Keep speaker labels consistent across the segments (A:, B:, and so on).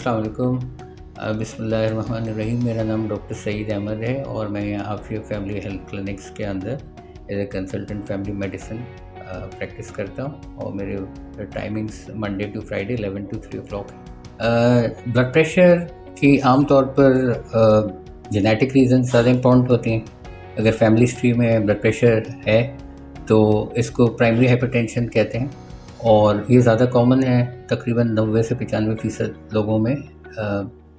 A: अस्सलाम वालेकुम। बिस्मिल्लाहिर्रहमानिर्रहीम। मेरा नाम डॉक्टर सईद अहमद है और मैं यहाँ आफिया फैमिली हेल्थ क्लिनिक्स के अंदर as a consultant family medicine practice करता हूँ और मेरे timings Monday to Friday 11 to 3 o'clock है। ब्लड प्रेशर की आम तौर पर जेनेटिक रीज़न ज़्यादा इम्पोर्टेंट होती हैं। अगर फैमिली हिस्ट्री में ब्लड प्रेशर है तो इसको प्राइमरी हाइपरटेंशन कहते हैं और ये ज़्यादा कॉमन है, तकरीबन 90 से 95% लोगों में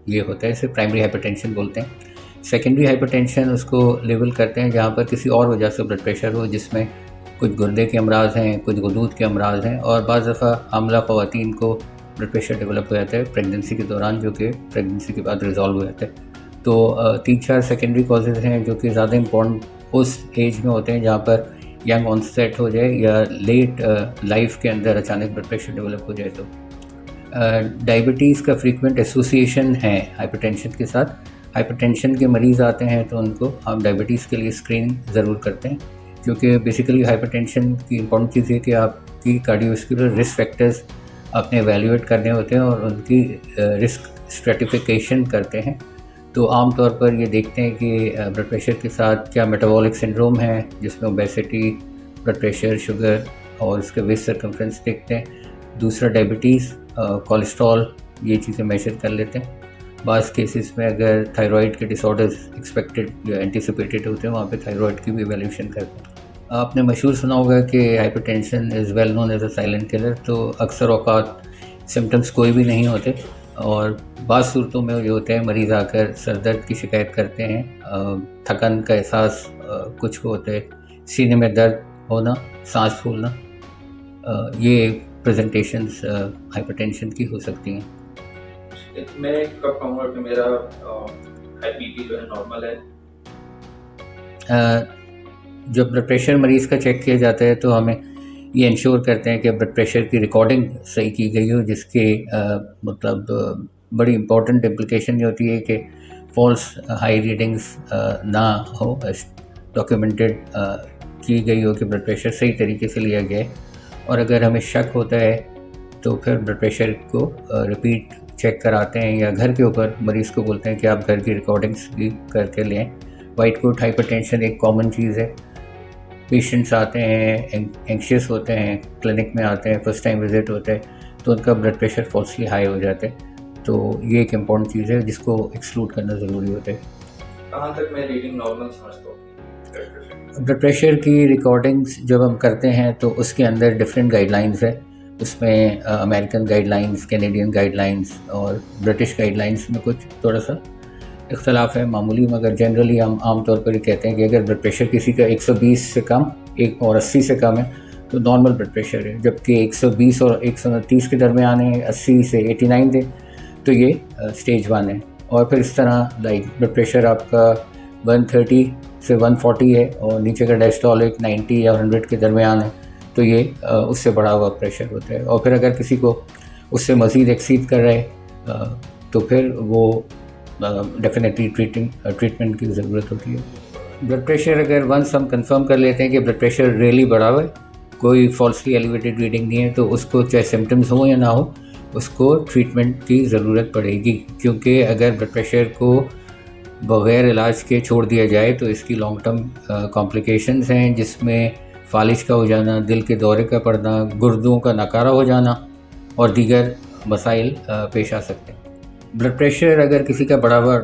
A: ये होता है, इसे प्राइमरी हाइपरटेंशन बोलते हैं। सेकेंडरी हाइपरटेंशन उसको लेबल करते हैं जहाँ पर किसी और वजह से ब्लड प्रेशर हो, जिसमें कुछ गुर्दे के अमराज हैं, कुछ गदूद के अमराज हैं और बाज़ दफ़ा हामला ख़वातीन को ब्लड प्रेशर डेवलप हो जाता है प्रेगनेंसी के दौरान, जो कि प्रेगनेंसी के बाद रिजॉल्व हो जाता है। तो 3-4 सेकेंडरी कॉजेज़ हैं जो कि ज़्यादा इम्पोर्टेंट उस एज में होते हैं जहाँ पर यंग ऑनसेट हो जाए या लेट लाइफ के अंदर अचानक ब्लड प्रेशर डेवलप हो जाए। तो डायबिटीज़ का फ्रीक्वेंट एसोसिएशन है हाइपरटेंशन के साथ। हाइपरटेंशन के मरीज़ आते हैं तो उनको हम डायबिटीज़ के लिए स्क्रीनिंग ज़रूर करते हैं, क्योंकि बेसिकली हाइपरटेंशन की इम्पॉर्टेंट चीज़ है कि आपकी कार्डियोवैस्कुलर रिस्क फैक्टर्स आपने एवेल्यूएट करने होते हैं और उनकी रिस्क स्ट्रेटिफिकेशन करते हैं। तो आम तौर पर ये देखते हैं कि ब्लड प्रेशर के साथ क्या मेटाबॉलिक सिंड्रोम है, जिसमें ओबेसिटी, ब्लड प्रेशर, शुगर और उसके वेस्ट सर्कमफ्रेंस देखते हैं। दूसरा डायबिटीज़, कोलेस्ट्रॉल, ये चीज़ें मेजर कर लेते हैं। बाज़ केसेस में अगर थायराइड के डिसऑर्डर्स एक्सपेक्टेड या एंटिसिपेटेड होते हैं, वहाँ पे थायराइड की भी एवेल्यूशन करते हैं। आपने मशहूर सुना होगा कि hypertension is well known as a silent killer. तो अक्सर औक़ात सिम्टम्स कोई भी नहीं होते और बाज़ सूरतों में ये होता है मरीज़ आकर सर दर्द की शिकायत करते हैं, थकन का एहसास कुछ को होता है, सीने में दर्द होना, सांस फूलना, ये प्रेजेंटेशंस हाइपरटेंशन की हो सकती हैं।
B: मैं कब कहूँगा कि मेरा हाई बीपी जो है नॉर्मल है?
A: जब ब्लड प्रेशर मरीज़ का चेक किया जाता है तो हमें ये इंश्योर करते हैं कि ब्लड प्रेशर की रिकॉर्डिंग सही की गई हो, जिसके मतलब बड़ी इम्पोर्टेंट इम्प्लिकेशन ये होती है कि फॉल्स हाई रीडिंग्स ना हो, डॉक्यूमेंटेड की गई हो कि ब्लड प्रेशर सही तरीके से लिया गया है। और अगर हमें शक होता है तो फिर ब्लड प्रेशर को रिपीट चेक कराते हैं या घर के ऊपर मरीज़ को बोलते हैं कि आप घर की रिकॉर्डिंग्स भी करके लें। वाइट कोट हाइपरटेंशन एक कॉमन चीज़ है। पेशेंट्स आते हैं, एंक्शियस होते हैं, क्लिनिक में आते हैं, फर्स्ट टाइम विज़िट होता है तो उनका ब्लड प्रेशर फॉल्सली हाई हो जाता है। तो ये एक इम्पॉर्टेंट चीज़ है जिसको एक्सक्लूड करना ज़रूरी होता है।
B: कहाँ तक मैं रीडिंग नॉर्मल समझता हूँ?
A: ब्लड प्रेशर की रिकॉर्डिंग्स जब हम करते हैं तो उसके अंदर डिफरेंट गाइडलाइंस है। उसमें अमेरिकन गाइडलाइंस, कैनेडियन गाइडलाइंस और ब्रिटिश गाइडलाइंस में कुछ थोड़ा सा इख्तलाफ है मामूली, मगर जनरली हम आम तौर पर ये कहते हैं कि अगर ब्लड प्रेशर किसी का 120 से कम और 80 से कम है तो नॉर्मल ब्लड प्रेशर है, जबकि 120 और 129 के दरमियान है, 80 से 89 है तो ये स्टेज 1 है। और फिर इस तरह लाइक ब्लड प्रेशर आपका 130 से 140 है और नीचे का डायस्टोलिक 90 या 100 के दरमियान है तो ये उससे बढ़ा हुआ प्रेशर होता है। और फिर अगर किसी को उससे मज़ीद एक्सीड कर रहा है तो फिर वो डेफिनेटली ट्रीटमेंट की ज़रूरत होती है। ब्लड प्रेशर अगर वंस हम कंफर्म कर लेते हैं कि ब्लड प्रेशर रियली बढ़ा हुआ है, कोई फॉल्सली एलिवेटेड रीडिंग नहीं है, तो उसको चाहे सिम्टम्स हो या ना हो उसको ट्रीटमेंट की ज़रूरत पड़ेगी, क्योंकि अगर ब्लड प्रेशर को बग़ैर इलाज के छोड़ दिया जाए तो इसकी लॉन्ग टर्म कॉम्प्लिकेशंस हैं, जिसमें फालिज का हो जाना, दिल के दौरे का पड़ना, गुर्दों का नकारा हो जाना और दीगर मसाइल पेश आ सकते हैं। ब्लड प्रेशर अगर किसी का बढ़ा हुआ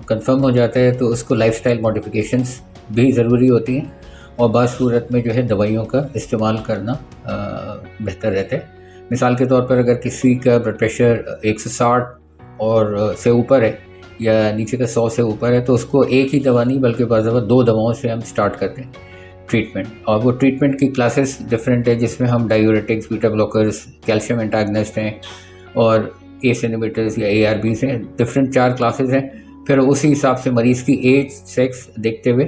A: कंफर्म हो जाता है तो उसको लाइफस्टाइल मॉडिफिकेशंस भी ज़रूरी होती हैं और बाज़ सूरत में जो है दवाइयों का इस्तेमाल करना बेहतर रहता है। मिसाल के तौर पर अगर किसी का ब्लड प्रेशर 160 और से ऊपर है या नीचे का 100 से ऊपर है तो उसको एक ही दवा नहीं बल्कि बाज़ दफ़ा 2 दवाओं से हम स्टार्ट करते हैं ट्रीटमेंट। और वो ट्रीटमेंट की क्लासेस डिफरेंट है, जिसमें हम diuretics, beta blockers, calcium antagonist हैं और एस इनहिबिटर्स या ARBs हैं। डिफरेंट 4 क्लासेस हैं। फिर उसी हिसाब से मरीज़ की एज, सेक्स देखते हुए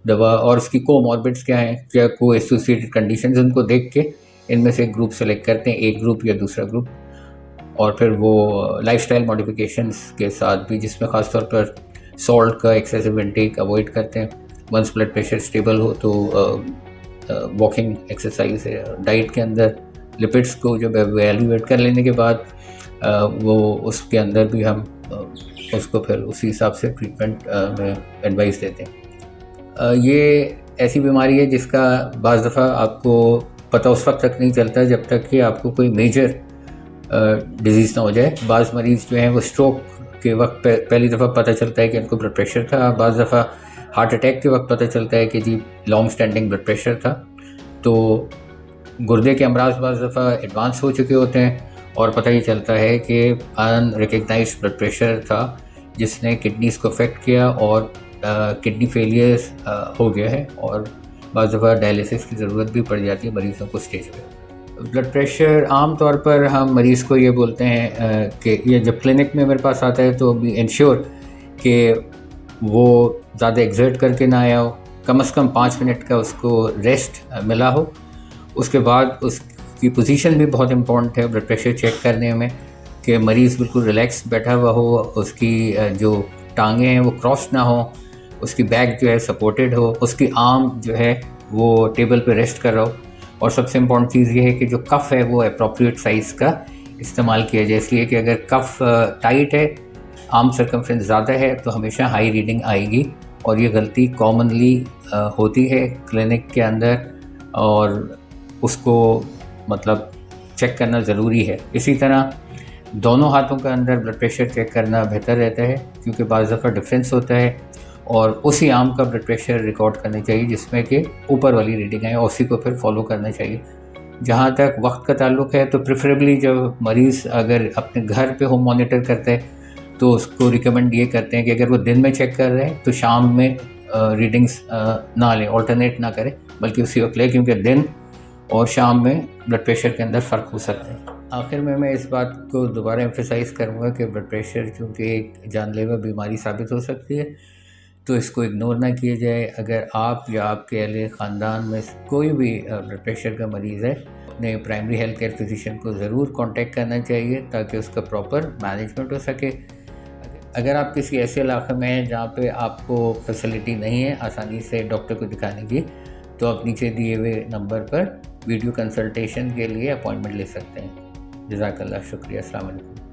A: दवा और उसकी कोमॉर्बिड्स क्या हैं, क्या को एसोसिएटेड कंडीशंस, उनको देख के इनमें से एक ग्रुप सेलेक्ट करते हैं, एक ग्रुप या दूसरा ग्रुप। और फिर वो लाइफस्टाइल मॉडिफिकेशंस के साथ भी, जिसमें ख़ास तौर पर सॉल्ट का एक्सेसिव इंटेक अवॉइड करते हैं। वंस ब्लड प्रेशर स्टेबल हो तो वॉकिंग एक्सरसाइज है। डाइट के अंदर लिपिड्स को जब एवेल्यूएट कर लेने के बाद वो उसके अंदर भी हम उसको फिर उसी हिसाब से ट्रीटमेंट में एडवाइस देते हैं। ये ऐसी बीमारी है जिसका बाज़ दफ़ा आपको पता उस वक्त तक नहीं चलता जब तक कि आपको कोई मेजर डिजीज़ ना हो जाए। बाज़ मरीज़ जो हैं वो स्ट्रोक के वक्त पहली दफ़ा पता चलता है कि उनको ब्लड प्रेशर था, बाज़ दफ़ा हार्ट अटैक के वक्त पता चलता है कि जी लॉन्ग स्टैंडिंग ब्लड प्रेशर था। तो गुर्दे के अमराज बाज़ दफ़ा एडवांस हो चुके होते हैं और पता ही चलता है कि अनरिकग्नाइज्ड ब्लड प्रेशर था जिसने किडनीज़ को अफेक्ट किया और किडनी फेलियर्स हो गया है और बाज़ दफ़ा डायलिसिस की ज़रूरत भी पड़ जाती है मरीज़ों को स्टेज पे। ब्लड प्रेशर आम तौर पर हम मरीज़ को ये बोलते हैं कि ये जब क्लिनिक में मेरे पास आता है तो भी इंश्योर कि वो ज़्यादा एग्जर्ट करके ना आया हो, कम से कम 5 मिनट का उसको रेस्ट मिला हो। उसके बाद उसकी पोजीशन भी बहुत इम्पोर्टेंट है ब्लड प्रेशर चेक करने में कि मरीज़ बिल्कुल रिलैक्स बैठा हुआ हो, उसकी जो टांगें हैं वो क्रॉस ना हो, उसकी बैक जो है सपोर्टेड हो, उसकी आर्म जो है वो टेबल पे रेस्ट कर रहा हो और सबसे इम्पॉर्टेंट चीज़ ये है कि जो कफ़ है वो अप्रोप्रिएट साइज़ का इस्तेमाल किया जाए। इसलिए कि अगर कफ़ टाइट है, आर्म सर्कमफ्रेंस ज़्यादा है तो हमेशा हाई रीडिंग आएगी और ये गलती कॉमनली होती है क्लिनिक के अंदर और उसको मतलब चेक करना ज़रूरी है। इसी तरह दोनों हाथों के अंदर ब्लड प्रेशर चेक करना बेहतर रहता है क्योंकि बाज़ दफ़ा डिफरेंस होता है और उसी आर्म का ब्लड प्रेशर रिकॉर्ड करना चाहिए जिसमें कि ऊपर वाली रीडिंग है और उसी को फिर फॉलो करना चाहिए। जहाँ तक वक्त का ताल्लुक़ है तो प्रेफरेबली जब मरीज़ अगर अपने घर पे होम मॉनिटर करते हैं तो उसको रिकमेंड ये करते हैं कि अगर वो दिन में चेक कर रहे हैं तो शाम में रीडिंग्स ना लें, ऑल्टरनेट ना करें, बल्कि उसी वक्त लें क्योंकि दिन और शाम में ब्लड प्रेशर के अंदर फ़र्क हो सकता है। आखिर में मैं इस बात को दोबारा एम्फेसाइज़ करूँगा कि ब्लड प्रेशर चूँकि एक जानलेवा बीमारी साबित हो सकती है तो इसको इग्नोर ना किया जाए। अगर आप या आपके अहले ख़ानदान में कोई भी ब्लड प्रेशर का मरीज़ है, अपने प्राइमरी हेल्थ केयर फिजिशियन को ज़रूर कांटेक्ट करना चाहिए ताकि उसका प्रॉपर मैनेजमेंट हो सके। अगर आप किसी ऐसे इलाके में हैं जहाँ पे आपको फैसिलिटी नहीं है आसानी से डॉक्टर को दिखाने की, तो आप नीचे दिए हुए नंबर पर वीडियो कंसल्टेशन के लिए अपॉइंटमेंट ले सकते हैं। जज़ाकल्लाह, शुक्रिया, अस्सलाम वालेकुम।